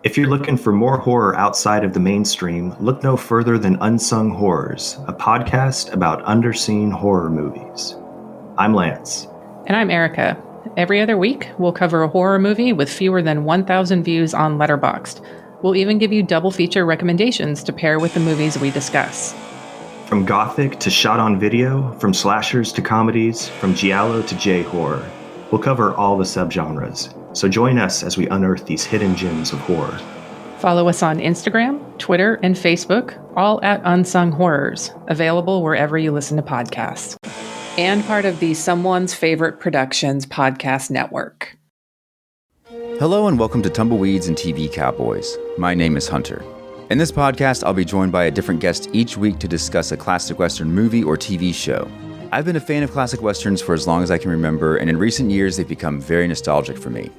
If you're looking for more horror outside of the mainstream, look no further than Unsung Horrors, a podcast about underseen horror movies. I'm Lance. And I'm Erica. Every other week, we'll cover a horror movie with fewer than 1,000 views on Letterboxd. We'll even give you double feature recommendations to pair with the movies we discuss. From gothic to shot on video, from slashers to comedies, from giallo to J-horror, we'll cover all the subgenres. So join us as we unearth these hidden gems of horror. Follow us on Instagram, Twitter, and Facebook, all at Unsung Horrors, available wherever you listen to podcasts. And part of the Someone's Favorite Productions podcast network. Hello and welcome to Tumbleweeds and TV Cowboys. My name is Hunter. In this podcast, I'll be joined by a different guest each week to discuss a classic Western movie or TV show. I've been a fan of classic Westerns for as long as I can remember, and in recent years, they've become very nostalgic for me.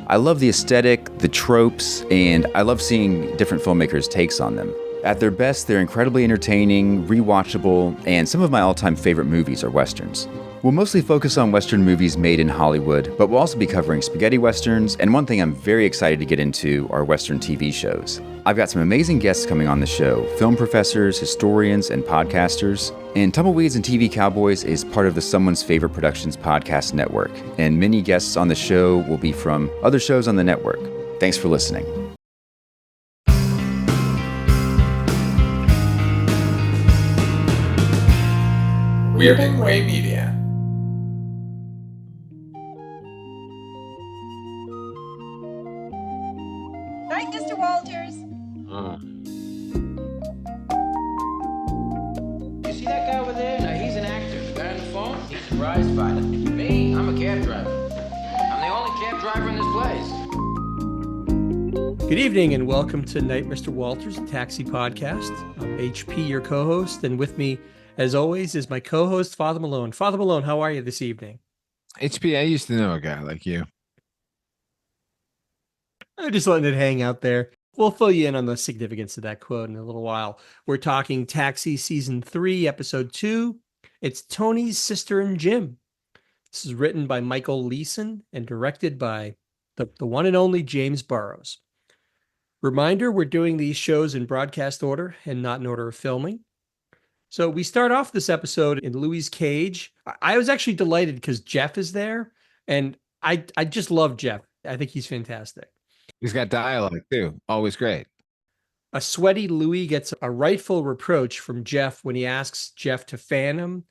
I love the aesthetic, the tropes, and I love seeing different filmmakers' takes on them. At their best, they're incredibly entertaining, rewatchable, and some of my all-time favorite movies are Westerns. We'll mostly focus on Western movies made in Hollywood, but we'll also be covering spaghetti Westerns, and one thing I'm very excited to get into are Western TV shows. I've got some amazing guests coming on the show, film professors, historians, and podcasters. And Tumbleweeds and TV Cowboys is part of the Someone's Favorite Productions podcast network, and many guests on the show will be from other shows on the network. Thanks for listening. Weirding Way Media. Night, Mr. Walters. You see that guy over there? No, he's an actor. The guy on the phone? He's a prize fighter. Me? I'm a cab driver. I'm the only cab driver in this place. Good evening and welcome to Night, Mr. Walters, a taxi podcast. I'm HP, your co-host, and with me, as always, is my co-host, Father Malone. Father Malone, how are you this evening? HP, I used to know a guy like you. I'm just letting it hang out there. We'll fill you in on the significance of that quote in a little while. We're talking Taxi Season 3, Episode 2. It's Tony's Sister and Jim. This is written by Michael Leeson and directed by the one and only James Burrows. Reminder, we're doing these shows in broadcast order and not in order of filming. So we start off this episode in Louis' cage. I was actually delighted because Jeff is there, and I just love Jeff. I think he's fantastic. He's got dialogue too. Always great. A sweaty Louis gets a rightful reproach from Jeff when he asks Jeff to fan him.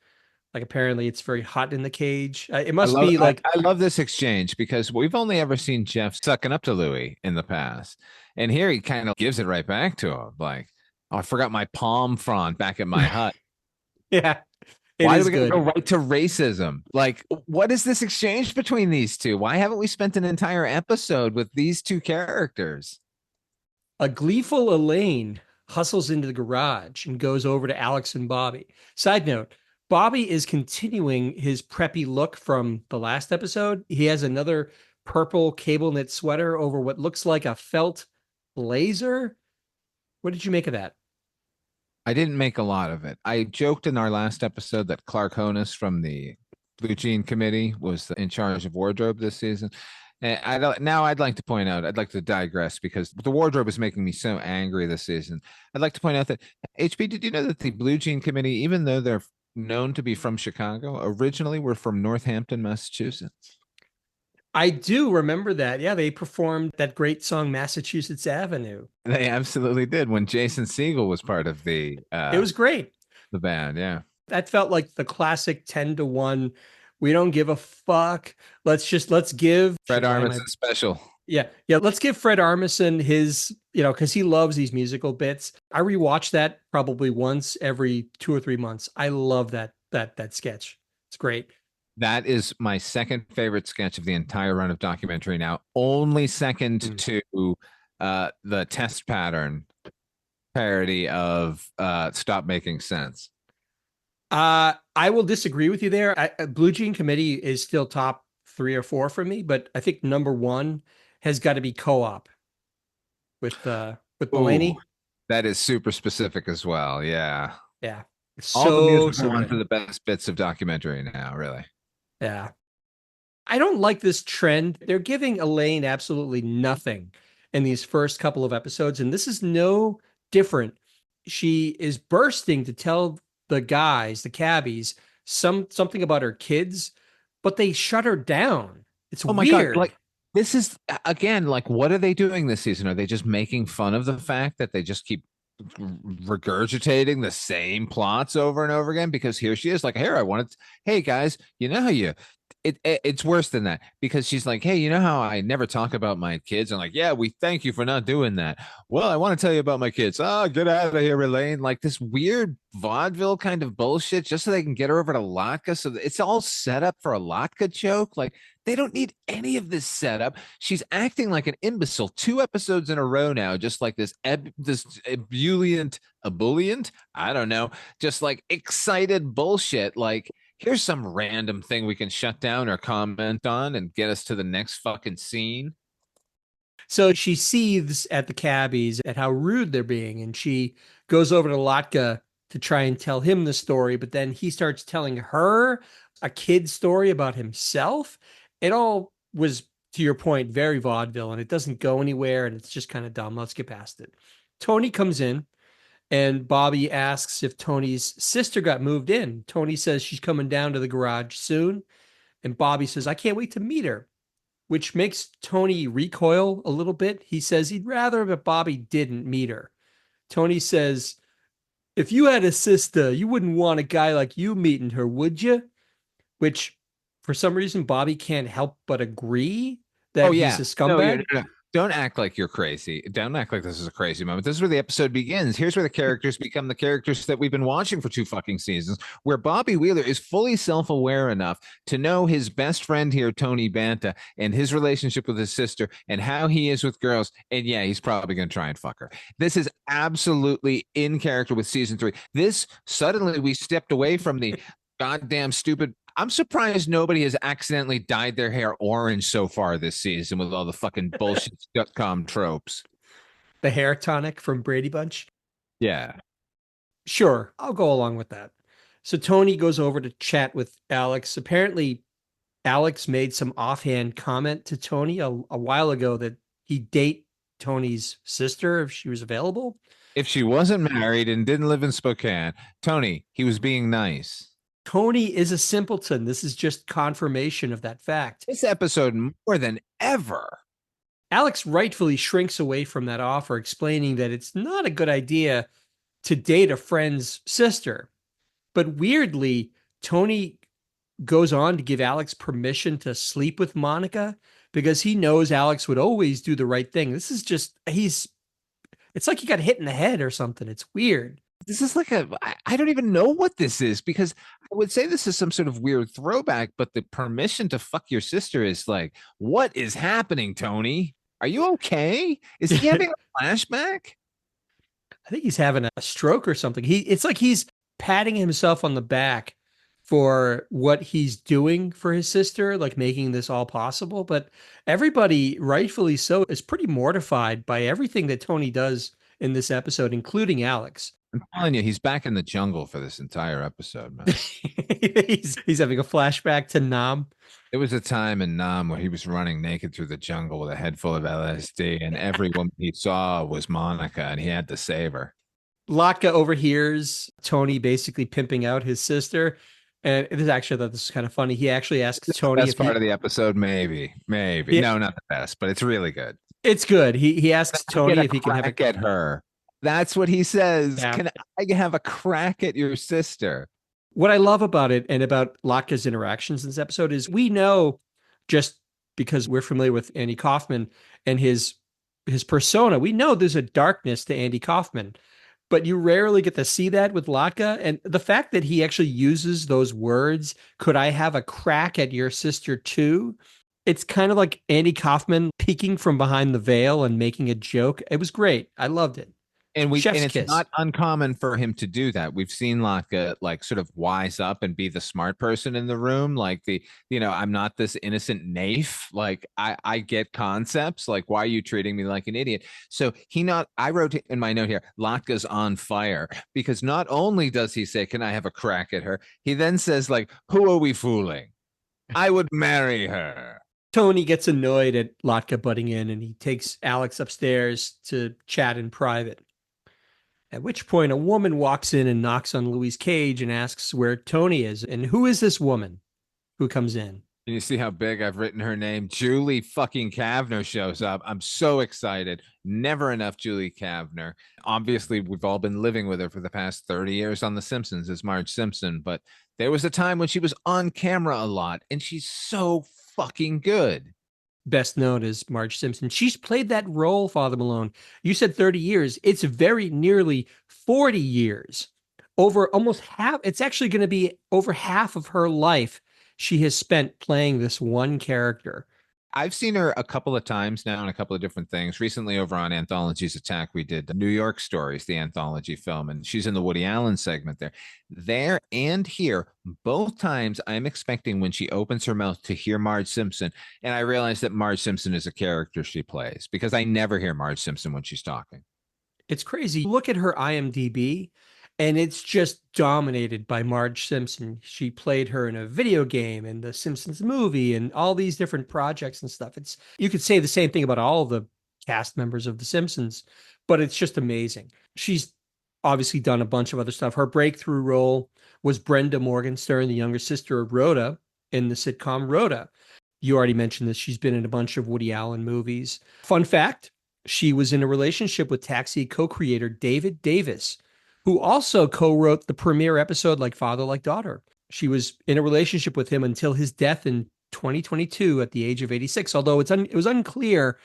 Like apparently it's very hot in the cage. It must be like... I love this exchange because we've only ever seen Jeff sucking up to Louis in the past. And here he kind of gives it right back to him. Like, oh, I forgot my palm frond back at my hut. Yeah. Why do we go right to racism? Like, what is this exchange between these two? Why haven't we spent an entire episode with these two characters? A gleeful Elaine hustles into the garage and goes over to Alex and Bobby. Side note, Bobby is continuing his preppy look from the last episode. He has another purple cable knit sweater over what looks like a felt blazer. What did you make of that? I didn't make a lot of it. I joked in our last episode that Clark Honus from the Blue Jean Committee was in charge of wardrobe this season. And I'd like to point out, I'd like to digress because the wardrobe is making me so angry this season. I'd like to point out that, HP, did you know that the Blue Jean Committee, even though they're known to be from Chicago, originally were from Northampton, Massachusetts? I do remember that. Yeah, they performed that great song, Massachusetts Avenue. They absolutely did when Jason Segel was part of the... it was great. The band, yeah. That felt like the classic 10-1. We don't give a fuck. Let's give... Fred Armisen special. Yeah. Let's give Fred Armisen his, because he loves these musical bits. I rewatch that probably once every 2 or 3 months. I love that sketch. It's great. That is my second favorite sketch of the entire run of documentary now. Only second to the test pattern parody of Stop Making Sense. I will disagree with you there. Blue Jean Committee is still top 3 or 4 for me, but I think number 1 has got to be Co-op with Mulaney. That is super specific as well. Yeah. Yeah. All the music are one of the best bits of documentary now, really. Yeah. I don't like this trend. They're giving Elaine absolutely nothing. in these first couple of episodes, and this is no different. She is bursting to tell the guys, the cabbies, something about her kids, but they shut her down. It's Oh my God. weird. Like, this is, again, like, what are they doing this season? Are they just making fun of the fact that they just keep regurgitating the same plots over and over again? Because here she is, like, here, I wanted to, hey guys, you know how it's worse than that, because she's like, hey, you know how I never talk about my kids? And like, yeah, we thank you for not doing that. Well, I want to tell you about my kids. Oh, get out of here, Elaine. Like, this weird vaudeville kind of bullshit just so they can get her over to Latka. So it's all set up for a Latka joke. Like, they don't need any of this setup. She's acting like an imbecile 2 episodes in a row now, just like this ebullient, I don't know, just like excited bullshit. Like, here's some random thing we can shut down or comment on and get us to the next fucking scene. So she seethes at the cabbies at how rude they're being, and she goes over to Latka to try and tell him the story, but then he starts telling her a kid story about himself. It all was, to your point, very vaudeville, and it doesn't go anywhere, and it's just kind of dumb. Let's get past it. Tony comes in, and Bobby asks if Tony's sister got moved in. Tony says she's coming down to the garage soon, and Bobby says, I can't wait to meet her, which makes Tony recoil a little bit. He says he'd rather that Bobby didn't meet her. Tony says, if you had a sister, you wouldn't want a guy like you meeting her, would you? Which, for some reason, Bobby can't help but agree that he's a scumbag. No. Don't act like you're crazy. Don't act like this is a crazy moment. This is where the episode begins. Here's where the characters become the characters that we've been watching for 2 fucking seasons, where Bobby Wheeler is fully self-aware enough to know his best friend here, Tony Banta, and his relationship with his sister and how he is with girls. And yeah, he's probably going to try and fuck her. This is absolutely in character with season 3. This, suddenly we stepped away from the goddamn stupid. I'm surprised nobody has accidentally dyed their hair orange so far this season with all the fucking bullshit sitcom tropes. The hair tonic from Brady Bunch. Yeah. Sure, I'll go along with that. So Tony goes over to chat with Alex. Apparently, Alex made some offhand comment to Tony a while ago that he'd date Tony's sister if she was available. If she wasn't married and didn't live in Spokane, Tony, he was being nice. Tony is a simpleton. This is just confirmation of that fact. This episode more than ever. Alex rightfully shrinks away from that offer, explaining that it's not a good idea to date a friend's sister. But weirdly, Tony goes on to give Alex permission to sleep with Monica because he knows Alex would always do the right thing. This is just, it's like he got hit in the head or something. It's weird. This is like I don't even know what this is, because I would say this is some sort of weird throwback, but the permission to fuck your sister is like, what is happening, Tony? Are you okay? Is he having a flashback? I think he's having a stroke or something. It's like he's patting himself on the back for what he's doing for his sister, like making this all possible. But everybody, rightfully so, is pretty mortified by everything that Tony does in this episode, including Alex. I'm telling you, he's back in the jungle for this entire episode, man. he's having a flashback to Nam. There was a time in Nam where he was running naked through the jungle with a head full of LSD, and every woman he saw was Monica, and he had to save her. Latka overhears Tony basically pimping out his sister. And it is actually, I thought this is kind of funny. He actually asks Tony if part of the episode, maybe. Yeah. No, not the best, but it's really good. It's good. He asks Tony if he can have a crack at her. That's what he says. Yeah. Can I have a crack at your sister? What I love about it and about Latka's interactions in this episode is we know, just because we're familiar with Andy Kaufman and his persona, we know there's a darkness to Andy Kaufman, but you rarely get to see that with Latka. And the fact that he actually uses those words, could I have a crack at your sister too? It's kind of like Andy Kaufman peeking from behind the veil and making a joke. It was great. I loved it. And it's not uncommon for him to do that. We've seen Latka like sort of wise up and be the smart person in the room. Like I'm not this innocent naif. Like I get concepts. Like, why are you treating me like an idiot? So I wrote in my note here, Latka's on fire, because not only does he say, can I have a crack at her? He then says, like, who are we fooling? I would marry her. Tony gets annoyed at Latka butting in, and he takes Alex upstairs to chat in private. At which point, a woman walks in and knocks on Louis' cage and asks where Tony is. And who is this woman who comes in? Can you see how big I've written her name? Julie fucking Kavner shows up. I'm so excited. Never enough Julie Kavner. Obviously, we've all been living with her for the past 30 years on The Simpsons as Marge Simpson, but there was a time when she was on camera a lot, and she's so fucking good. Best known as Marge Simpson. She's played that role, Father Malone. You said 30 years. It's very nearly 40 years. Over almost half. It's actually going to be over half of her life she has spent playing this one character. I've seen her a couple of times now in a couple of different things. Recently over on Anthologies Attack, we did New York Stories, the anthology film, and she's in the Woody Allen segment there. There and here, both times I'm expecting when she opens her mouth to hear Marge Simpson, and I realize that Marge Simpson is a character she plays because I never hear Marge Simpson when she's talking. It's crazy. Look at her IMDb, and it's just dominated by Marge Simpson. She played her in a video game and the Simpsons movie and all these different projects and stuff. You could say the same thing about all of the cast members of The Simpsons, but it's just amazing. She's obviously done a bunch of other stuff. Her breakthrough role was Brenda Morgenstern, the younger sister of Rhoda in the sitcom Rhoda. You already mentioned this. She's been in a bunch of Woody Allen movies. Fun fact, she was in a relationship with Taxi co-creator David Davis, who also co-wrote the premiere episode Like Father, Like Daughter. She was in a relationship with him until his death in 2022 at the age of 86, although it was unclear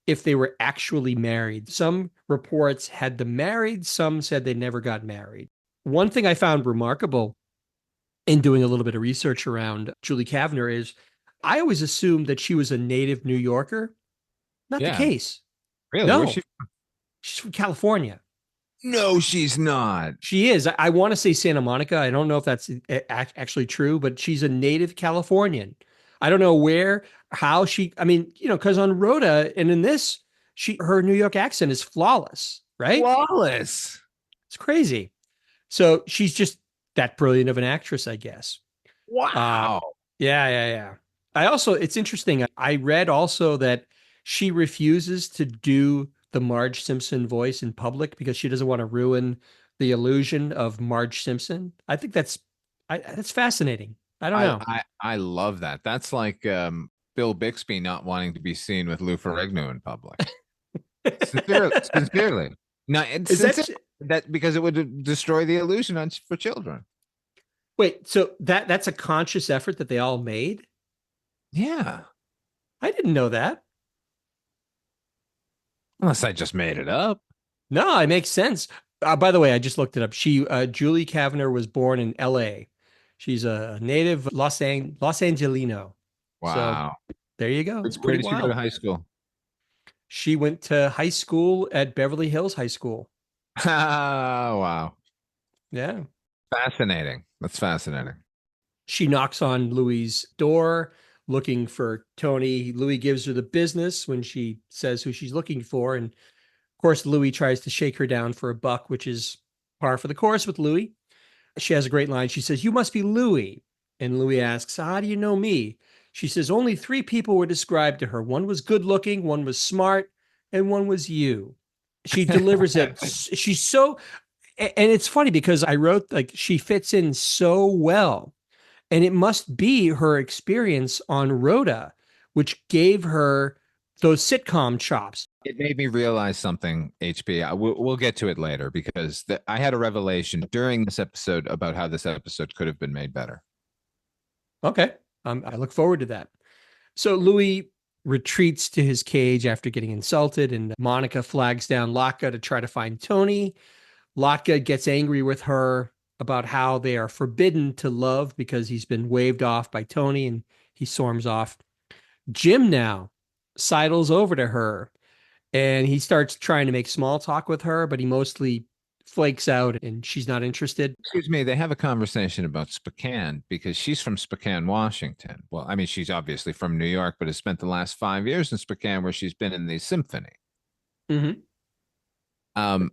if they were actually married. Some reports had them married, some said they never got married. One thing I found remarkable in doing a little bit of research around Julie Kavner is I always assumed that she was a native New Yorker. Not the case. Really? No, Where's she? She's from California. No, she's not. She is. I want to say Santa Monica. I don't know if that's actually true, but she's a native Californian. I don't know how she, because on Rhoda and in this, her New York accent is flawless, right? Flawless. It's crazy. So she's just that brilliant of an actress, I guess. Wow. Yeah. It's interesting. I read also that she refuses to do the Marge Simpson voice in public because she doesn't want to ruin the illusion of Marge Simpson. I think that's fascinating. I don't know. I love that. That's like Bill Bixby not wanting to be seen with Lou Ferrigno in public. Sincerely. No, that because it would destroy the illusion for children. Wait, so that's a conscious effort that they all made? Yeah. I didn't know that. Unless I just made it up. No, it makes sense. By the way, I just looked it up. Julie Kavner was born in L.A. She's a native Los Angelino. Wow. So, there you go. Where did she go to high school? She went to high school at Beverly Hills High School. Wow. Yeah. Fascinating. That's fascinating. She knocks on Louis' door looking for Tony. Louis gives her the business when she says who she's looking for. And of course, Louis tries to shake her down for a buck, which is par for the course with Louis. She has a great line. She says, "You must be Louis." And Louis asks, "How do you know me?" She says, "Only 3 people were described to her. One was good looking, one was smart, and one was you." She delivers it. She's so, and it's funny because I wrote she fits in so well. And it must be her experience on Rhoda, which gave her those sitcom chops. It made me realize something, HP. We'll get to it later because I had a revelation during this episode about how this episode could have been made better. Okay. I look forward to that. So Louis retreats to his cage after getting insulted, and Monica flags down Latka to try to find Tony. Latka gets angry with her about how they are forbidden to love because he's been waved off by Tony, and he storms off. Jim now sidles over to her, and he starts trying to make small talk with her, but he mostly flakes out and she's not interested. Excuse me, they have a conversation about Spokane because she's from Spokane, Washington. Well, I mean, she's obviously from New York, but has spent the last 5 years in Spokane where she's been in the symphony. Mm-hmm.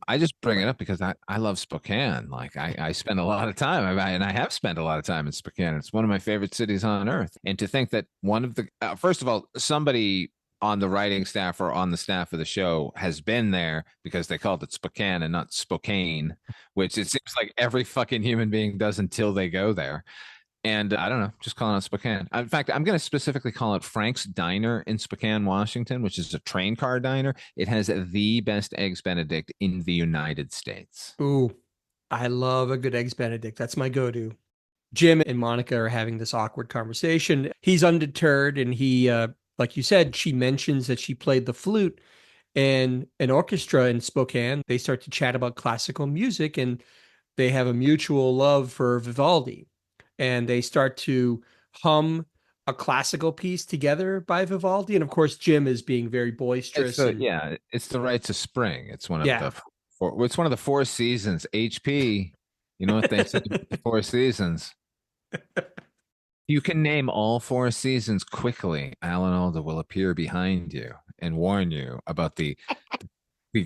I just bring it up because I love Spokane. Like I spend a lot of time, and I have spent a lot of time in Spokane. It's one of my favorite cities on earth. And to think that one of the first of all, somebody on the writing staff or on the staff of the show has been there because they called it Spokane and not Spokane, which it seems like every fucking human being does until they go there. And I don't know, just calling it Spokane. In fact, I'm going to specifically call it Frank's Diner in Spokane, Washington, which is a train car diner. It has the best eggs Benedict in the United States. Ooh, I love a good Eggs Benedict. That's my go-to. Jim and Monica are having this awkward conversation. He's undeterred, and he, like you said, she mentions that she played the flute in an orchestra in Spokane. They start to chat about classical music, and they have a mutual love for Vivaldi. And they start to hum a classical piece together by Vivaldi. And of course, Jim is being very boisterous. It's the Rites of Spring. It's one of Yeah. it's one of the four seasons. HP, you know what they say about the four seasons. You can name all four seasons quickly. Alan Alda will appear behind you and warn you about the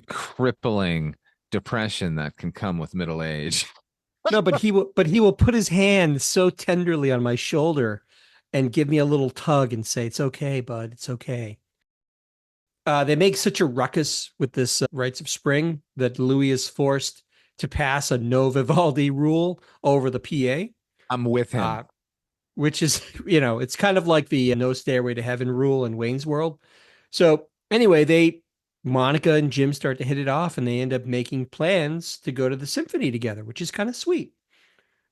crippling depression that can come with middle age. No, but he will put his hand so tenderly on my shoulder and give me a little tug and say, "It's okay, bud. It's okay." They make such a ruckus with this Rites of Spring that Louis is forced to pass a no Vivaldi rule over the PA. I'm with him. Which is, it's kind of like the no Stairway to Heaven rule in Wayne's World. So anyway, Monica and Jim start to hit it off, and they end up making plans to go to the symphony together, which is kind of sweet.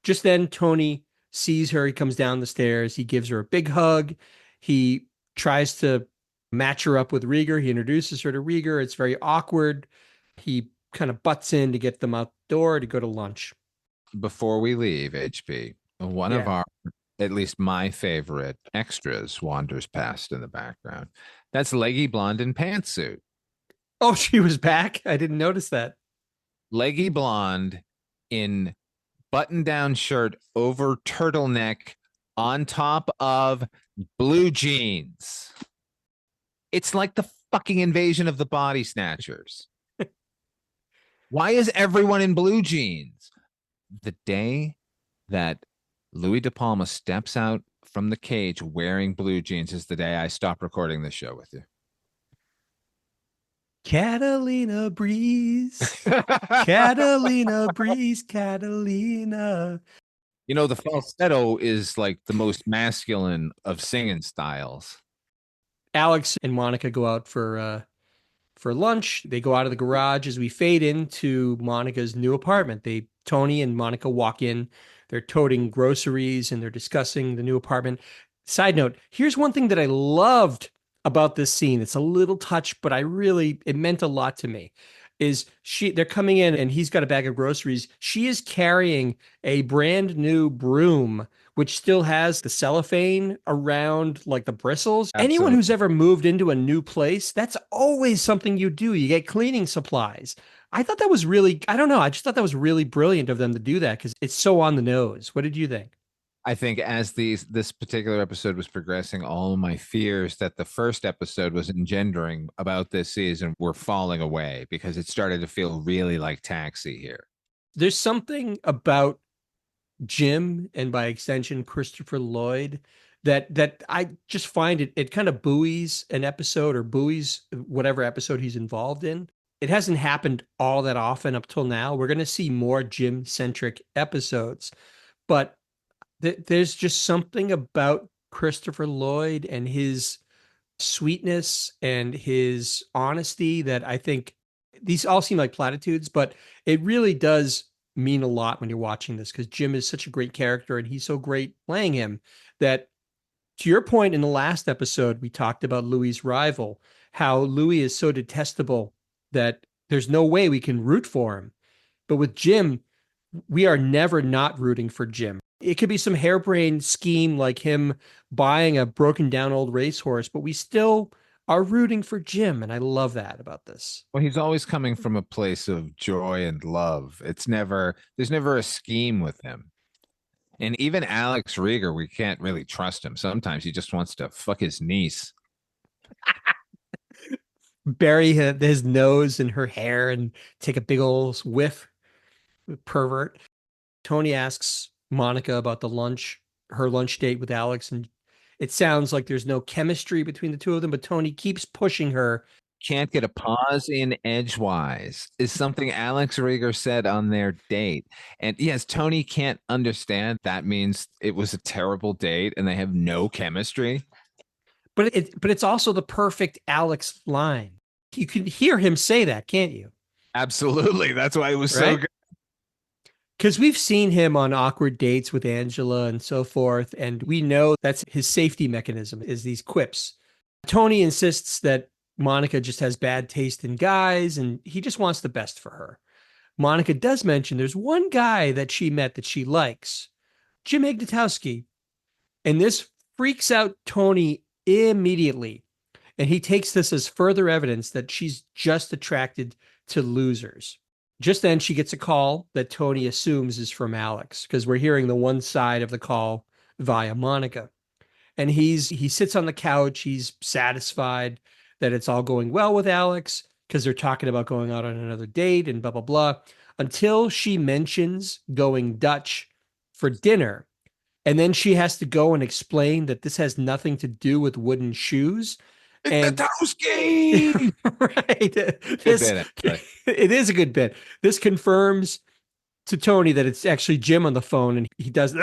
Just then, Tony sees her. He comes down the stairs. He gives her a big hug. He tries to match her up with Rieger. He introduces her to Rieger. It's very awkward. He kind of butts in to get them out the door to go to lunch. Before we leave, HP, one of our, at least my favorite extras wanders past in the background. That's Leggy Blonde in pantsuit. Oh, she was back? I didn't notice that. Leggy Blonde in button-down shirt over turtleneck on top of blue jeans. It's like the fucking Invasion of the Body Snatchers. Why is everyone in blue jeans? The day that Louis De Palma steps out from the cage wearing blue jeans is the day I stop recording this show with you. Catalina breeze, Catalina breeze, Catalina. You know, the falsetto is like the most masculine of singing styles. Alex and Monica go out for lunch. They go out of the garage as we fade into Monica's new apartment. Tony and Monica walk in. They're toting groceries and they're discussing the new apartment. Side note, here's one thing that I loved about this scene. It's a little touch, but it meant a lot to me. They're coming in and he's got a bag of groceries. She is carrying a brand new broom, which still has the cellophane around like the bristles. Absolutely. Anyone who's ever moved into a new place, that's always something you do. You get cleaning supplies. I thought that was really, I don't know. I just thought that was really brilliant of them to do that because it's so on the nose. What did you think? I think as this particular episode was progressing, all of my fears that the first episode was engendering about this season were falling away because it started to feel really like Taxi here. There's something about Jim and by extension Christopher Lloyd that I just find it kind of buoys an episode or buoys whatever episode he's involved in. It hasn't happened all that often up till now. We're going to see more Jim-centric episodes, but there's just something about Christopher Lloyd and his sweetness and his honesty that I think these all seem like platitudes, but it really does mean a lot when you're watching this because Jim is such a great character and he's so great playing him that, to your point in the last episode, we talked about Louis' rival, how Louis is so detestable that there's no way we can root for him. But with Jim, we are never not rooting for Jim. It could be some harebrained scheme like him buying a broken down old racehorse, but we still are rooting for Jim. And I love that about this. Well, he's always coming from a place of joy and love. There's never a scheme with him. And even Alex Rieger, we can't really trust him. Sometimes he just wants to fuck his niece. bury his nose in her hair and take a big old whiff. Pervert. Tony asks Monica about her lunch date with Alex, and it sounds like there's no chemistry between the two of them, but Tony keeps pushing her. Can't get a pause in edgewise is something Alex Rieger said on their date. And yes, Tony can't understand that means it was a terrible date and they have no chemistry. But it's also the perfect Alex line. You can hear him say that, can't you? Absolutely. That's why it was so good. Because we've seen him on awkward dates with Angela and so forth, and we know that's his safety mechanism is these quips. Tony insists that Monica just has bad taste in guys, and he just wants the best for her. Monica does mention there's one guy that she met that she likes, Jim Ignatowski, and this freaks out Tony immediately. And he takes this as further evidence that she's just attracted to losers. Just then, she gets a call that Tony assumes is from Alex, because we're hearing the one side of the call via Monica. And he sits on the couch. He's satisfied that it's all going well with Alex because they're talking about going out on another date and blah, blah, blah, until she mentions going Dutch for dinner. And then she has to go and explain that this has nothing to do with wooden shoes. And Ignatowski! Right. It is a good bit. This confirms to Tony that it's actually Jim on the phone, and he does,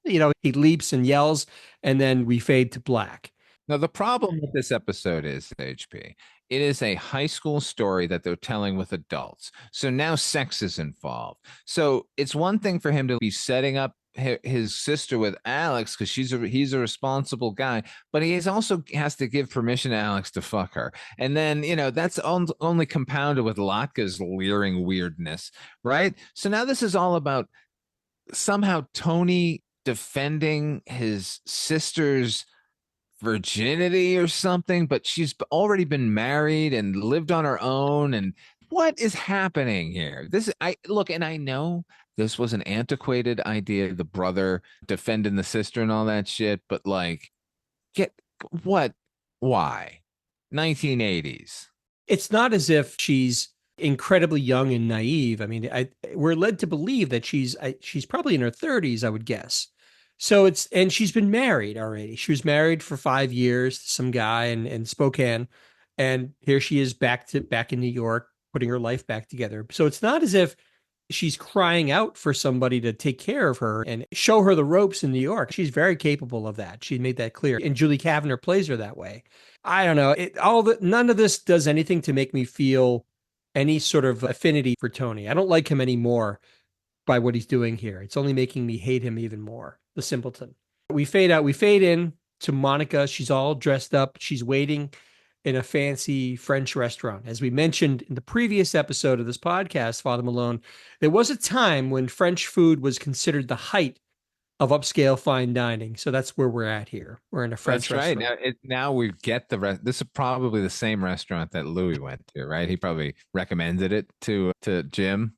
he leaps and yells, and then we fade to black. Now, the problem with this episode is, HP, it is a high school story that they're telling with adults. So now sex is involved. So it's one thing for him to be setting up his sister with Alex because he's a responsible guy, but he also has to give permission to Alex to fuck her. And then, that's only compounded with Latka's leering weirdness, right? So now this is all about somehow Tony defending his sister's virginity or something, but she's already been married and lived on her own. And what is happening here? And I know this was an antiquated idea, the brother defending the sister and all that shit, but why 1980s? It's not as if she's incredibly young and naive. I mean, we're led to believe that she's probably in her 30s, I would guess. So and she's been married already. She was married for 5 years to some guy in Spokane, and here she is back in New York, putting her life back together. So it's not as if she's crying out for somebody to take care of her and show her the ropes in New York. She's very capable of that. She made that clear, and Julie Kavner plays her that way. I don't know. None of this does anything to make me feel any sort of affinity for Tony. I don't like him anymore by what he's doing here. It's only making me hate him even more. The simpleton. We fade in to Monica. She's all dressed up. She's waiting in a fancy French restaurant. As we mentioned in the previous episode of this podcast, Father Malone, there was a time when French food was considered the height of upscale fine dining. So that's where we're at here. We're in a French restaurant. Right. Now we get the rest. This is probably the same restaurant that Louis went to, right? He probably recommended it to Jim.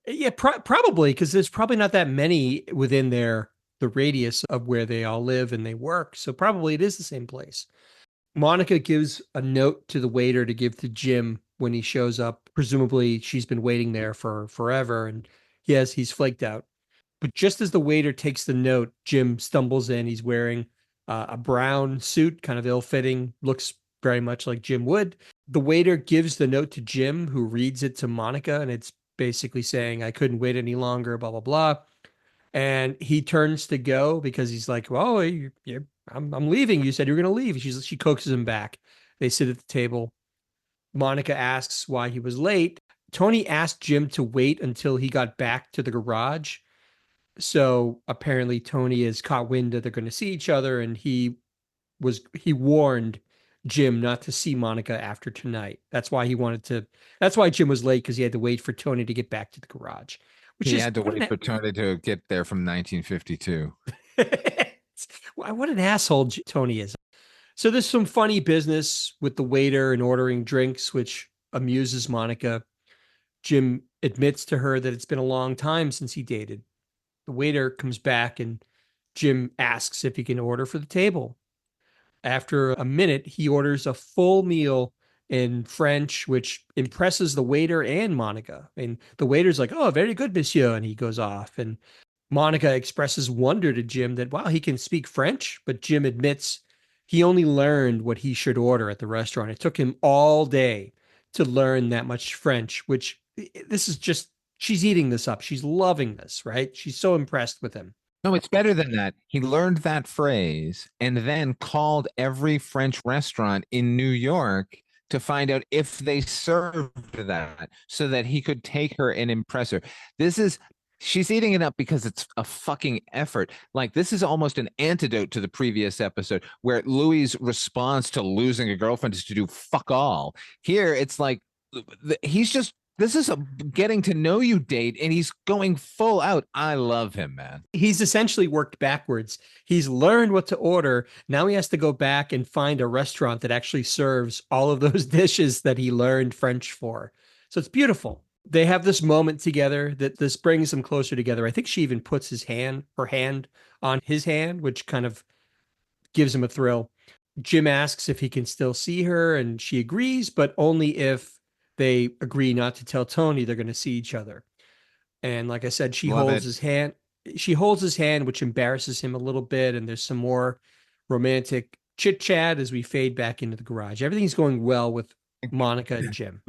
Yeah, probably, because there's probably not that many within the radius of where they all live and they work. So probably it is the same place. Monica gives a note to the waiter to give to Jim when he shows up. Presumably she's been waiting there for forever, and yes, he's flaked out. But just as the waiter takes the note, Jim stumbles in. He's wearing a brown suit, kind of ill-fitting, looks very much like Jim would. The waiter gives the note to Jim, who reads it to Monica, and it's basically saying, I couldn't wait any longer, blah, blah, blah. And he turns to go because he's like, well, I'm leaving. You said you were going to leave. She coaxes him back. They sit at the table. Monica asks why he was late. Tony asked Jim to wait until he got back to the garage. So apparently Tony has caught wind that they're going to see each other, and he warned Jim not to see Monica after tonight. That's why Jim was late, because he had to wait for Tony to get back to the garage. He had to wait for Tony to get there from 1952. What an asshole Tony is. So there's some funny business with the waiter and ordering drinks, which amuses Monica. Jim admits to her that it's been a long time since he dated. The waiter comes back and Jim asks if he can order for the table. After a minute, he orders a full meal in French, which impresses the waiter and Monica. And the waiter's like, "Oh, very good, monsieur." And he goes off. And Monica expresses wonder to Jim that, wow, he can speak French, but Jim admits he only learned what he should order at the restaurant. It took him all day to learn that much French, which this is just, she's eating this up. She's loving this, right? She's so impressed with him. No, it's better than that. He learned that phrase and then called every French restaurant in New York to find out if they served that so that he could take her and impress her. She's eating it up because it's a fucking effort. Like, this is almost an antidote to the previous episode where Louis' response to losing a girlfriend is to do fuck all. Here, it's like, this is a getting to know you date, and he's going full out. I love him, man. He's essentially worked backwards. He's learned what to order. Now he has to go back and find a restaurant that actually serves all of those dishes that he learned French for. So it's beautiful. They have this moment together that this brings them closer together. I think she even puts her hand on his hand, which kind of gives him a thrill. Jim asks if he can still see her, and she agrees, but only if they agree not to tell Tony they're going to see each other. And like I said, she holds his hand. She holds his hand, which embarrasses him a little bit. And there's some more romantic chit chat as we fade back into the garage. Everything's going well with Monica and Jim.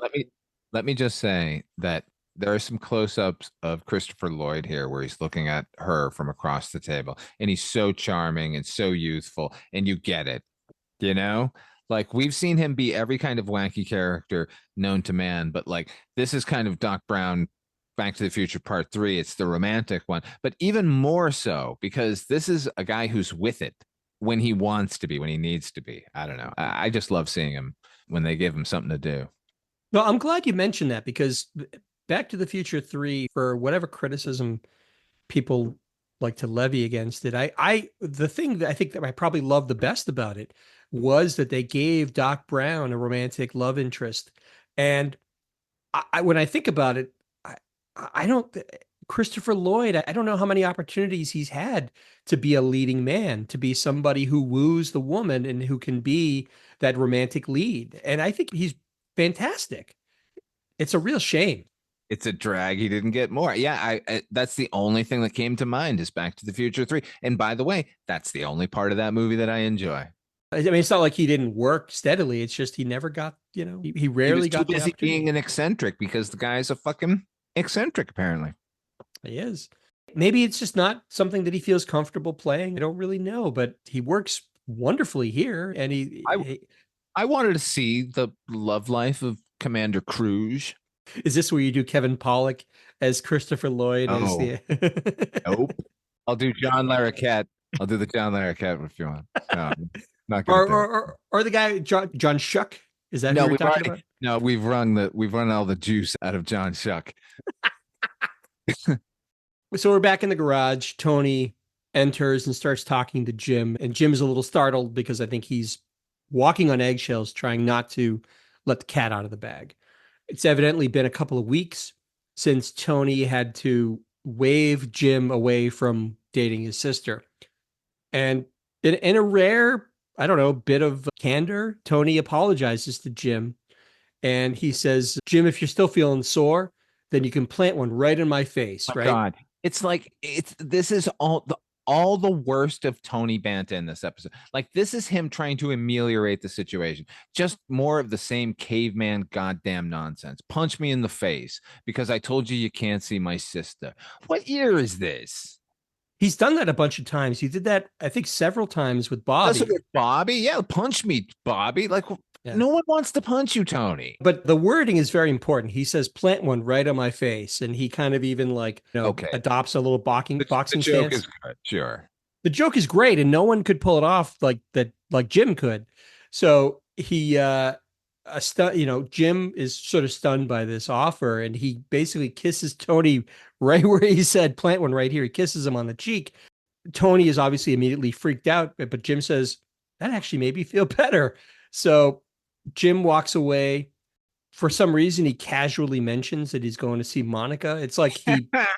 Let me just say that there are some close-ups of Christopher Lloyd here where he's looking at her from across the table, and he's so charming and so youthful, and you get it, you know? Like, we've seen him be every kind of wacky character known to man, but like, this is kind of Doc Brown, Back to the Future Part 3. It's the romantic one, but even more so because this is a guy who's with it when he wants to be, when he needs to be. I don't know. I just love seeing him when they give him something to do. No, I'm glad you mentioned that, because Back to the Future 3, for whatever criticism people like to levy against it, the thing that I think that I probably loved the best about it was that they gave Doc Brown a romantic love interest. And when I think about it, I don't, Christopher Lloyd, I don't know how many opportunities he's had to be a leading man, to be somebody who woos the woman and who can be that romantic lead. And I think he's fantastic. It's a real shame. It's a drag he didn't get more. Yeah, that's the only thing that came to mind is Back to the Future 3. And by the way, that's the only part of that movie that I enjoy. I mean, it's not like he didn't work steadily. It's just he never got, he rarely got too busy being an eccentric, because the guy's a fucking eccentric, apparently. He is. Maybe it's just not something that he feels comfortable playing. I don't really know, but he works wonderfully here. And I wanted to see the love life of Commander Cruz. Is this where you do Kevin Pollak as Christopher Lloyd? Oh. Nope. I'll do John Larroquette. I'll do the John Larroquette if you want. No, not or the guy John Shuck. Is that who we're talking about? No, we've run all the juice out of John Shuck. So we're back in the garage. Tony enters and starts talking to Jim, and Jim's a little startled because I think he's walking on eggshells, trying not to let the cat out of the bag. It's evidently been a couple of weeks since Tony had to wave Jim away from dating his sister. And in a rare, I don't know, bit of candor, Tony apologizes to Jim. And he says, Jim, if you're still feeling sore, then you can plant one right in my face, right? God. It's like, this is all the worst of Tony Banta in this episode. Like, this is him trying to ameliorate the situation. Just more of the same caveman goddamn nonsense. Punch me in the face because I told you can't see my sister. What year is this? He's done that a bunch of times. He did that, I think, several times with Bobby. With Bobby? Yeah, punch me, Bobby. Like, yeah. No one wants to punch you, Tony. But the wording is very important. He says, plant one right on my face. And he kind of even adopts a little boxing stance. The joke is good, sure. The joke is great, and no one could pull it off like Jim could. So he, Jim is sort of stunned by this offer, and he basically kisses Tony right where he said, plant one right here. He kisses him on the cheek. Tony is obviously immediately freaked out, but Jim says, that actually made me feel better. So Jim walks away. For some reason, he casually mentions that he's going to see Monica. It's like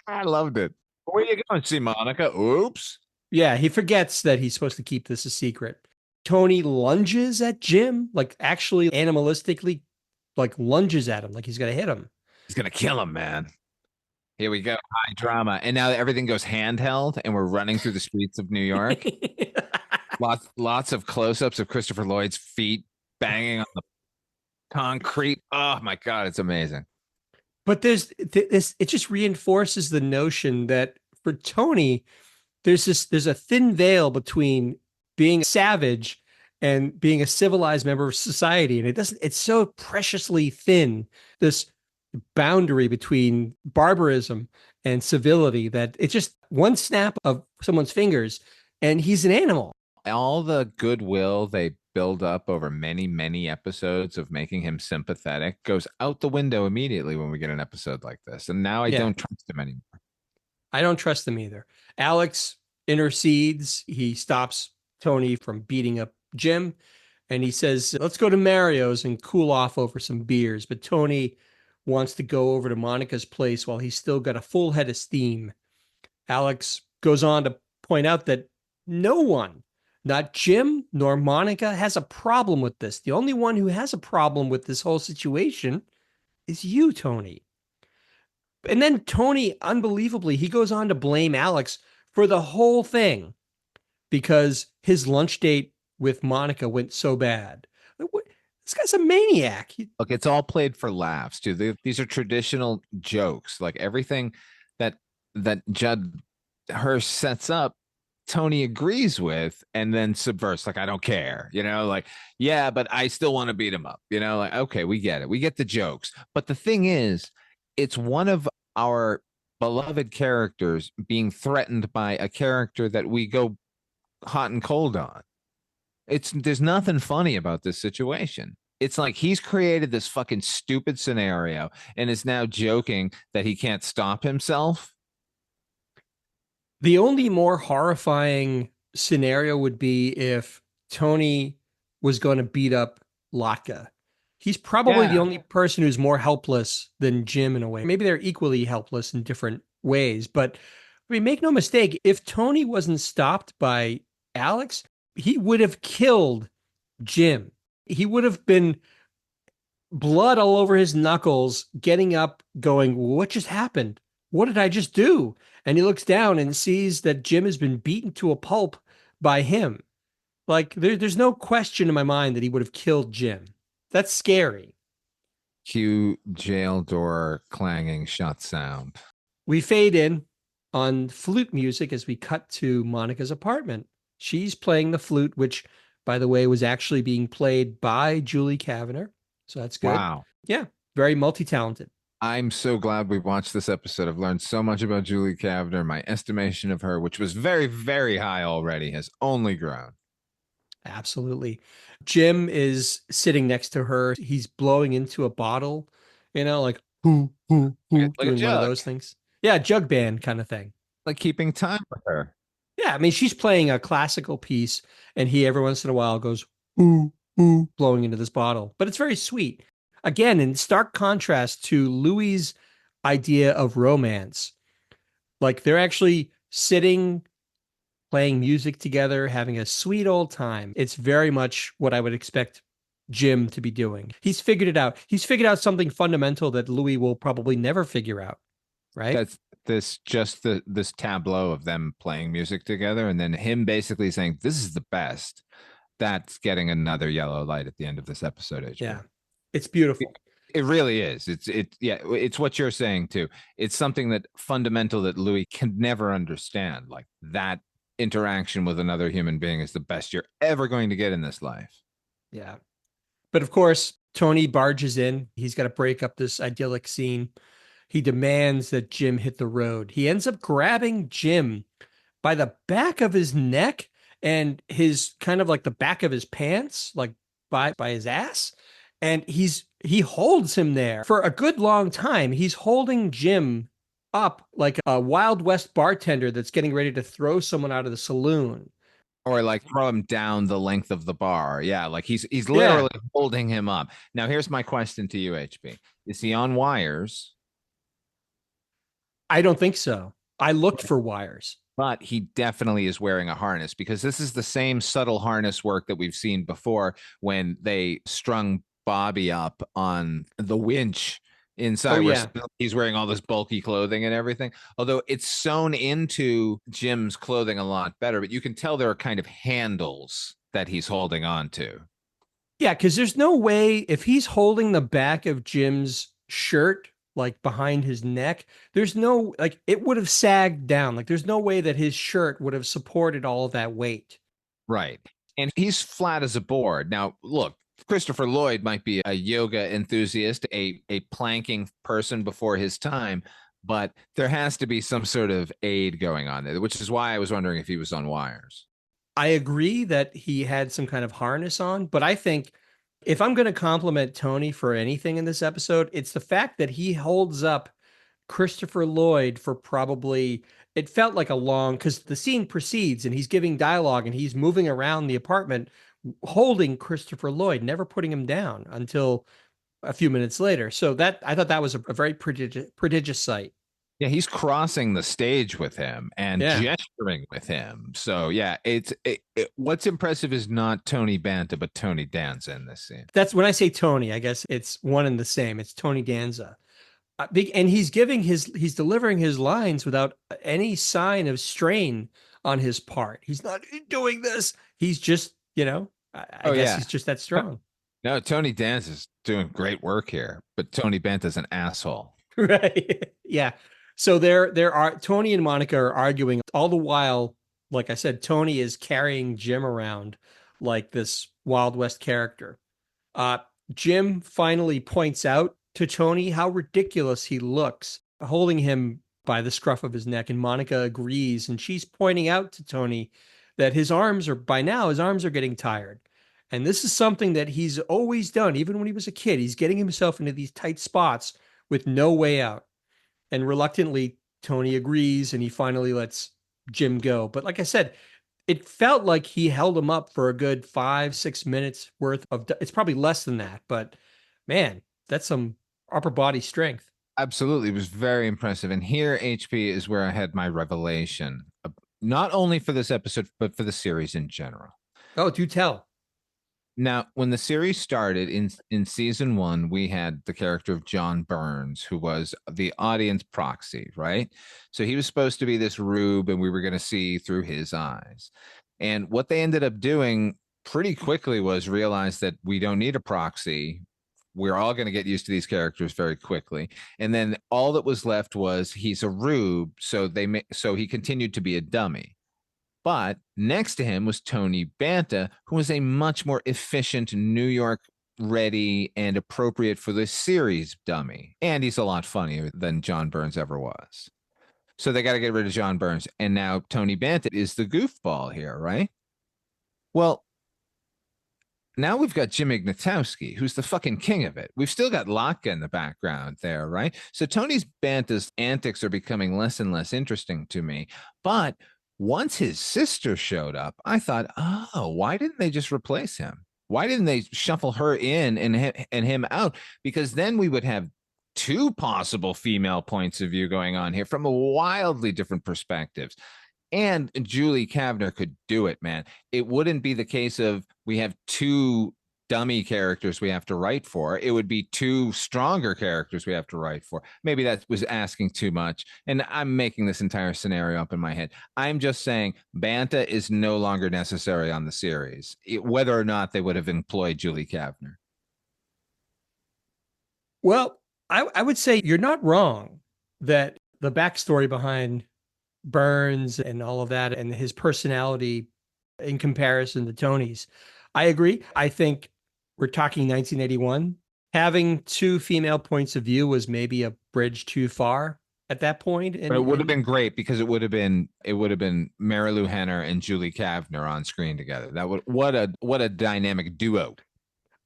I loved it. Where are you going to see Monica? Oops. Yeah, he forgets that he's supposed to keep this a secret. Tony lunges at Jim, like actually animalistically like lunges at him like he's gonna hit him. He's gonna kill him, man. Here we go. High drama. And now everything goes handheld and we're running through the streets of New York. Lots of close-ups of Christopher Lloyd's feet banging on the concrete. Oh my God, it's amazing. But there's this, it just reinforces the notion that for Tony, there's a thin veil between being savage and being a civilized member of society. And it's so preciously thin, this boundary between barbarism and civility, that it's just one snap of someone's fingers and he's an animal. All the goodwill they build up over many, many episodes of making him sympathetic goes out the window immediately when we get an episode like this. And now I don't trust him anymore. I don't trust him either. Alex intercedes. He stops Tony from beating up Jim. And he says, let's go to Mario's and cool off over some beers. But Tony wants to go over to Monica's place while he's still got a full head of steam. Alex goes on to point out that no one, not Jim nor Monica, has a problem with this. The only one who has a problem with this whole situation is you, Tony. And then Tony, unbelievably, he goes on to blame Alex for the whole thing because his lunch date with Monica went so bad. This guy's a maniac. Look, it's all played for laughs, too. These are traditional jokes. Like everything that Judd Hirsch sets up, Tony agrees with and then subverts. Like, I don't care, like, yeah, but I still want to beat him up, like, okay, we get it. We get the jokes. But the thing is, it's one of our beloved characters being threatened by a character that we go hot and cold on. There's nothing funny about this situation. It's like he's created this fucking stupid scenario and is now joking that he can't stop himself. The only more horrifying scenario would be if Tony was going to beat up Latka. He's probably the only person who's more helpless than Jim in a way. Maybe they're equally helpless in different ways. But I mean, make no mistake, if Tony wasn't stopped by Alex, he would have killed Jim. He would have been blood all over his knuckles, getting up, going, what just happened? What did I just do? And he looks down and sees that Jim has been beaten to a pulp by him. Like, there's no question in my mind that he would have killed Jim. That's scary. Cue jail door clanging shut sound. We fade in on flute music as we cut to Monica's apartment. She's playing the flute, which, by the way, was actually being played by Julie Kavner. So that's good. Wow. Yeah, very multi-talented. I'm so glad we watched this episode. I've learned so much about Julie Kavner. My estimation of her, which was very, very high already, has only grown. Absolutely. Jim is sitting next to her. He's blowing into a bottle, like doing one of those things. Yeah, jug band kind of thing. Like keeping time with her. Yeah, I mean, she's playing a classical piece, and he every once in a while goes, ooh, ooh, blowing into this bottle. But it's very sweet. Again, in stark contrast to Louis's idea of romance. Like, they're actually sitting, playing music together, having a sweet old time. It's very much what I would expect Jim to be doing. He's figured it out. He's figured out something fundamental that Louis will probably never figure out, right? That's this tableau of them playing music together and then him basically saying, this is the best. That's getting another yellow light at the end of this episode. HB. Yeah, it's beautiful. It really is. It's what you're saying too. It's something that fundamental that Louis can never understand. Like, that interaction with another human being is the best you're ever going to get in this life. Yeah. But of course, Tony barges in. He's got to break up this idyllic scene. He demands that Jim hit the road. He ends up grabbing Jim by the back of his neck and his kind of like the back of his pants, like by his ass. And he holds him there for a good long time. He's holding Jim up like a Wild West bartender that's getting ready to throw someone out of the saloon. Or like throw him down the length of the bar. Yeah, like he's literally holding him up. Now, here's my question to you, HB. Is he on wires? I don't think so. I looked for wires. But he definitely is wearing a harness, because this is the same subtle harness work that we've seen before when they strung Bobby up on the winch inside Oh, where yeah. he's wearing all this bulky clothing and everything. Although it's sewn into Jim's clothing a lot better, but you can tell there are kind of handles that he's holding on to. Yeah, because there's no way if he's holding the back of Jim's shirt, like behind his neck, there's no, like, it would have sagged down. Like, there's no way that his shirt would have supported all of that weight. Right. And he's flat as a board. Now, look, Christopher Lloyd might be a yoga enthusiast, a planking person before his time, but there has to be some sort of aid going on there, which is why I was wondering if he was on wires. I agree that he had some kind of harness on, but I think if I'm going to compliment Tony for anything in this episode, it's the fact that he holds up Christopher Lloyd for probably, it felt like a long, because the scene proceeds and he's giving dialogue and he's moving around the apartment holding Christopher Lloyd, never putting him down until a few minutes later. So that, I thought that was a very prodigious sight. Yeah, he's crossing the stage with him and Yeah. gesturing with him. So yeah, what's impressive is not Tony Banta, but Tony Danza in this scene. That's when I say Tony, I guess it's one and the same. It's Tony Danza. And he's delivering his lines without any sign of strain on his part. He's not doing this. He's just, I guess he's just that strong. No, Tony Danza is doing great work here, but Tony Banta's an asshole. Right. Yeah. So there are Tony and Monica are arguing all the while. Like I said, Tony is carrying Jim around like this Wild West character. Jim finally points out to Tony how ridiculous he looks, holding him by the scruff of his neck, and Monica agrees, and she's pointing out to Tony that his arms are getting tired. And this is something that he's always done, even when he was a kid. He's getting himself into these tight spots with no way out. And reluctantly, Tony agrees, and he finally lets Jim go. But like I said, it felt like he held him up for a good 5-6 minutes worth of, it's probably less than that, but man, that's some upper body strength. Absolutely. It was very impressive. And here, HP, is where I had my revelation, not only for this episode, but for the series in general. Oh, do tell. Now, when the series started in season 1, we had the character of John Burns, who was the audience proxy, right? So he was supposed to be this rube, and we were going to see through his eyes. And what they ended up doing pretty quickly was realize that we don't need a proxy. We're all going to get used to these characters very quickly. And then all that was left was he's a rube, so he continued to be a dummy. But next to him was Tony Banta, who was a much more efficient, New York ready and appropriate for this series dummy. And he's a lot funnier than John Burns ever was. So they got to get rid of John Burns. And now Tony Banta is the goofball here, right? Well, now we've got Jim Ignatowski, who's the fucking king of it. We've still got Latka in the background there, right? So Tony's Banta's antics are becoming less and less interesting to me. But once his sister showed up, I thought, oh, why didn't they just replace him? Why didn't they shuffle her in and him out? Because then we would have 2 possible female points of view going on here from a wildly different perspectives. And Julie Kavner could do it, man. It wouldn't be the case of we have 2 dummy characters we have to write for. It would be 2 stronger characters we have to write for. Maybe that was asking too much. And I'm making this entire scenario up in my head. I'm just saying Banta is no longer necessary on the series, whether or not they would have employed Julie Kavner. Well, I would say you're not wrong that the backstory behind Burns and all of that and his personality in comparison to Tony's, I agree. I think we're talking 1981. Having 2 female points of view was maybe a bridge too far at that point. But it would have been great because it would have been Mary Lou Henner and Julie Kavner on screen together. That would what a dynamic duo.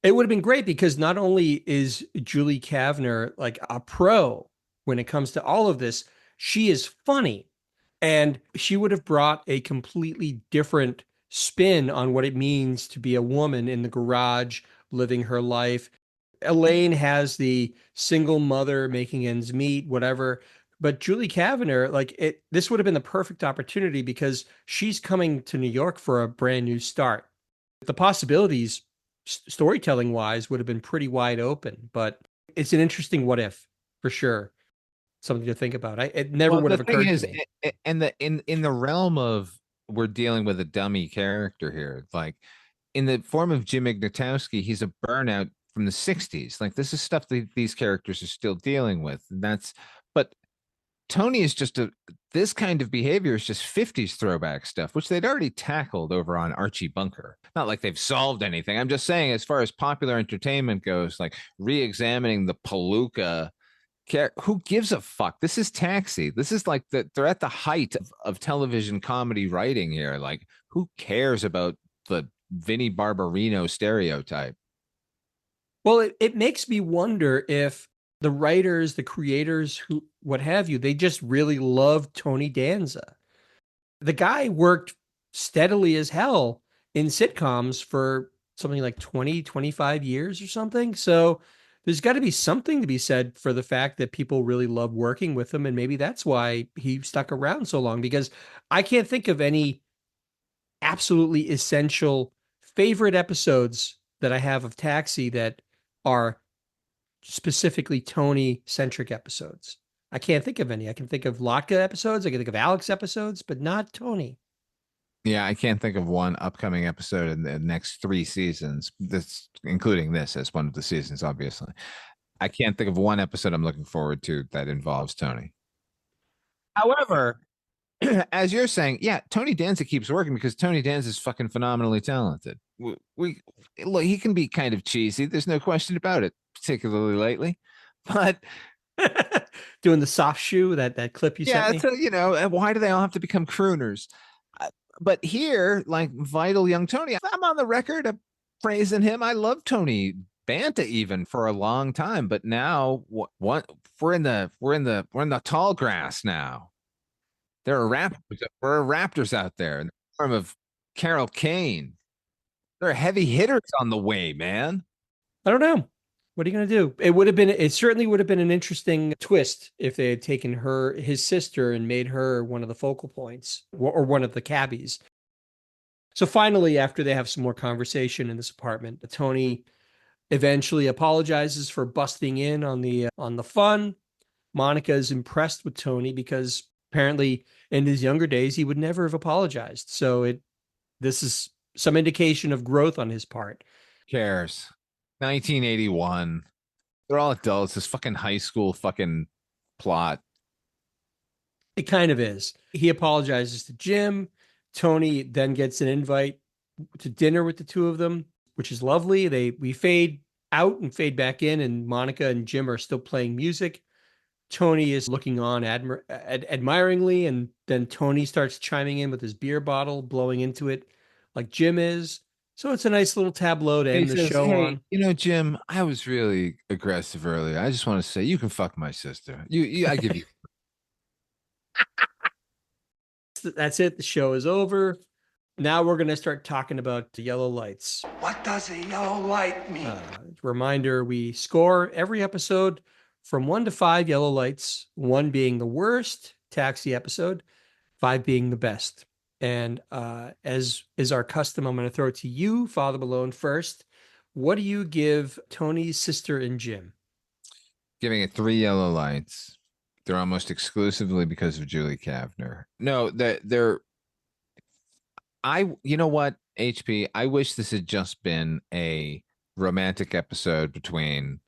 It would have been great because not only is Julie Kavner like a pro when it comes to all of this, she is funny, and she would have brought a completely different spin on what it means to be a woman in the garage living her life. Elaine has the single mother making ends meet, whatever. But Julie Kavner, this would have been the perfect opportunity because she's coming to New York for a brand new start. The possibilities storytelling wise would have been pretty wide open. But it's an interesting what if for sure. Something to think about. It never would The have thing occurred is, to me. in the realm of we're dealing with a dummy character here, like in the form of Jim Ignatowski, he's a burnout from the 60s. Like this is stuff that these characters are still dealing with. And but Tony is this kind of behavior is just 50s throwback stuff, which they'd already tackled over on Archie Bunker. Not like they've solved anything. I'm just saying, as far as popular entertainment goes, like re-examining the palooka, who gives a fuck? This is Taxi. This is like they're at the height of television comedy writing here. Like, who cares about the Vinnie Barbarino stereotype? Well, it makes me wonder if the writers, the creators, who what have you, they just really love Tony Danza. The guy worked steadily as hell in sitcoms for something like 20, 25 years or something. So there's got to be something to be said for the fact that people really love working with him. And maybe that's why he stuck around so long, because I can't think of any absolutely essential favorite episodes that I have of Taxi that are specifically Tony centric episodes. I can't think of any. I can think of Latka episodes. I can think of Alex episodes, but not Tony. Yeah, I can't think of one upcoming episode in the next 3 seasons. This, including this as one of the seasons, obviously. I can't think of one episode I'm looking forward to that involves Tony. However, as you're saying, yeah, Tony Danza keeps working because Tony Danza is fucking phenomenally talented. Look, he can be kind of cheesy. There's no question about it, particularly lately. But doing the soft shoe, that clip you sent me. So why do they all have to become crooners? But here, like Vital Young Tony, I'm on the record of praising him. I love Tony Banta even for a long time, but now what we're in the tall grass now. There are raptors out there in the form of Carol Kane. There are heavy hitters on the way, man. I don't know. What are you going to do? It certainly would have been an interesting twist if they had taken his sister, and made her one of the focal points, or one of the cabbies. So finally, after they have some more conversation in this apartment, Tony eventually apologizes for busting in on the fun. Monica is impressed with Tony because apparently in his younger days, he would never have apologized. So this is some indication of growth on his part. Who cares? 1981. They're all adults. This fucking high school fucking plot. It kind of is. He apologizes to Jim. Tony then gets an invite to dinner with the two of them, which is lovely. We fade out and fade back in, and Monica and Jim are still playing music. Tony is looking on admiringly, and then Tony starts chiming in with his beer bottle, blowing into it like Jim is. So it's a nice little tableau to end the show on. Jim, I was really aggressive earlier. I just want to say you can fuck my sister. I give you. That's it. The show is over. Now we're going to start talking about the yellow lights. What does a yellow light mean? Reminder, we score every episode from 1 to 5 yellow lights, 1 being the worst Taxi episode, 5 being the best. And as is our custom, I'm going to throw it to you, Father Malone, first. What do you give Tony's sister and Jim? Giving it 3 yellow lights. They're almost exclusively because of Julie Kavner. No, you know what, HP? I wish this had just been a romantic episode between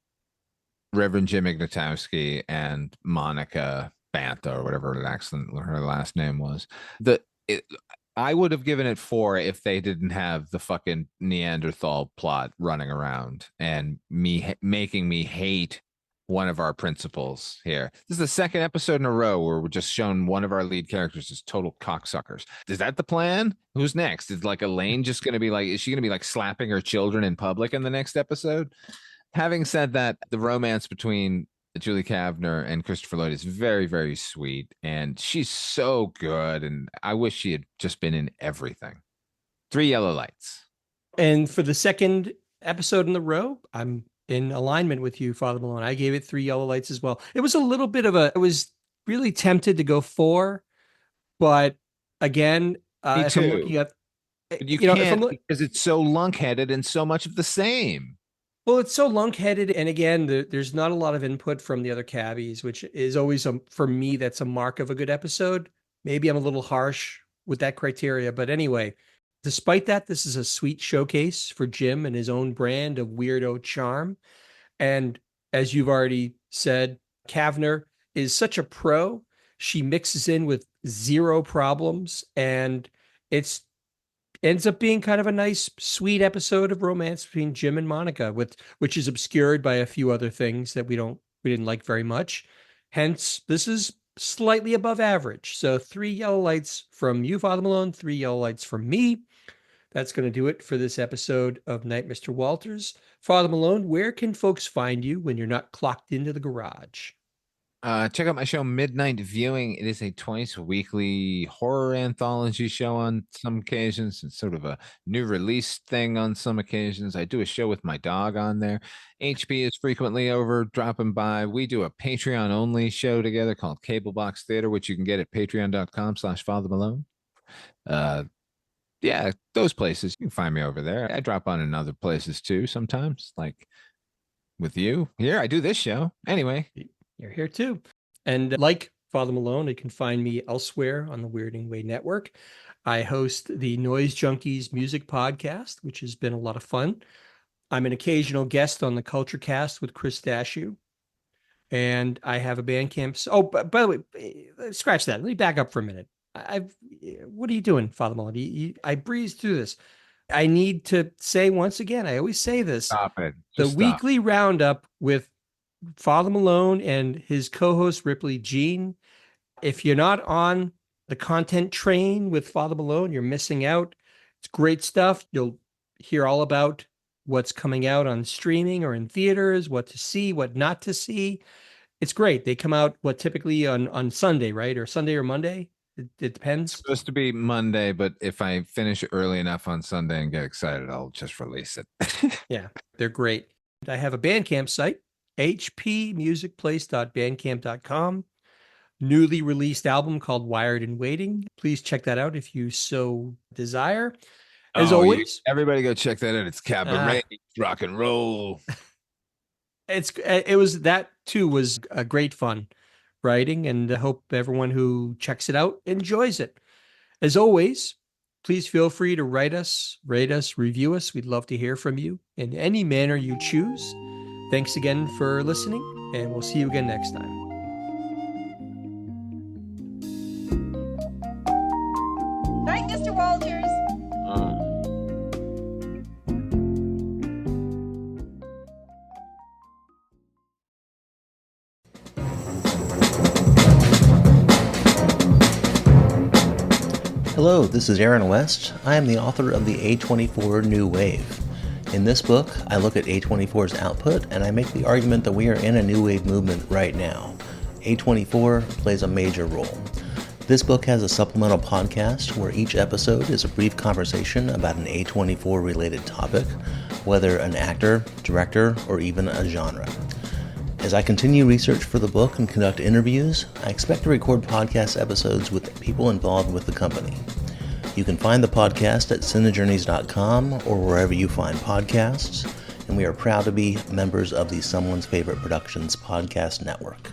Reverend Jim Ignatowski and Monica Banta, or whatever her last name was. I would have given it 4 if they didn't have the fucking Neanderthal plot running around and making me hate one of our principals here. This is the second episode in a row where we're just shown one of our lead characters as total cocksuckers. Is that the plan? Who's next? Is like Elaine just going to be like, is she going to be like slapping her children in public in the next episode? Having said that, the romance between Julie Kavner and Christopher Lloyd is very, very sweet, and she's so good, and I wish she had just been in everything. 3 yellow lights. And for the second episode in the row, I'm in alignment with you, Father Malone. I gave it 3 yellow lights as well. It was a little bit of I was really tempted to go 4, but again, Me too. But you if I'm can't look- because it's so lunkheaded and so much of the same. Well, it's so lunkheaded, and again, there's not a lot of input from the other cabbies, which is always for me, that's a mark of a good episode. Maybe I'm a little harsh with that criteria, but anyway, despite that, this is a sweet showcase for Jim and his own brand of weirdo charm. And as you've already said, Kavner is such a pro. She mixes in with zero problems, and it's ends up being kind of a nice, sweet episode of romance between Jim and Monica, which is obscured by a few other things that we didn't like very much. Hence, this is slightly above average. So 3 yellow lights from you, Father Malone, 3 yellow lights from me. That's going to do it for this episode of Night, Mr. Walters. Father Malone, where can folks find you when you're not clocked into the garage? Check out my show, Midnight Viewing. It is a twice weekly horror anthology show on some occasions. It's sort of a new release thing on some occasions. I do a show with my dog on there. HP is frequently over dropping by. We do a Patreon only show together called Cable Box Theater, which you can get at patreon.com/Father Malone. Yeah, those places. You can find me over there. I drop on in other places too sometimes, like with you. Here, I do this show. Anyway. You're here too. And like Father Malone, you can find me elsewhere on the Weirding Way Network. I host the Noise Junkies music podcast, which has been a lot of fun. I'm an occasional guest on the Culture Cast with Chris Dashew. And I have a Bandcamp. Oh, by the way, scratch that. Let me back up for a minute. What are you doing, Father Malone? I breezed through this. I need to say once again, I always say this. Stop it. The weekly roundup with Father Malone and his co-host Ripley Jean. If you're not on the content train with Father Malone, you're missing out. It's great stuff. You'll hear all about what's coming out on streaming or in theaters, what to see, what not to see. It's great. They come out typically on Sunday, right? Or Sunday or Monday. It depends. It's supposed to be Monday, but if I finish early enough on Sunday and get excited, I'll just release it. Yeah, they're great. I have a Bandcamp site, hpmusicplace.bandcamp.com. Newly released album called Wired and Waiting. Please check that out if you so desire. As always, everybody go check that out. It's cabaret, rock and roll. It was that too was a great fun writing, and I hope everyone who checks it out enjoys it. As always, please feel free to write us, rate us, review us. We'd love to hear from you in any manner you choose. Thanks again for listening, and we'll see you again next time. Night, Mr. Walters. Hello, this is Aaron West. I am the author of the A24 New Wave. In this book, I look at A24's output and I make the argument that we are in a new wave movement right now. A24 plays a major role. This book has a supplemental podcast where each episode is a brief conversation about an A24 related topic, whether an actor, director, or even a genre. As I continue research for the book and conduct interviews, I expect to record podcast episodes with people involved with the company. You can find the podcast at cinejourneys.com or wherever you find podcasts, and we are proud to be members of the Someone's Favorite Productions podcast network.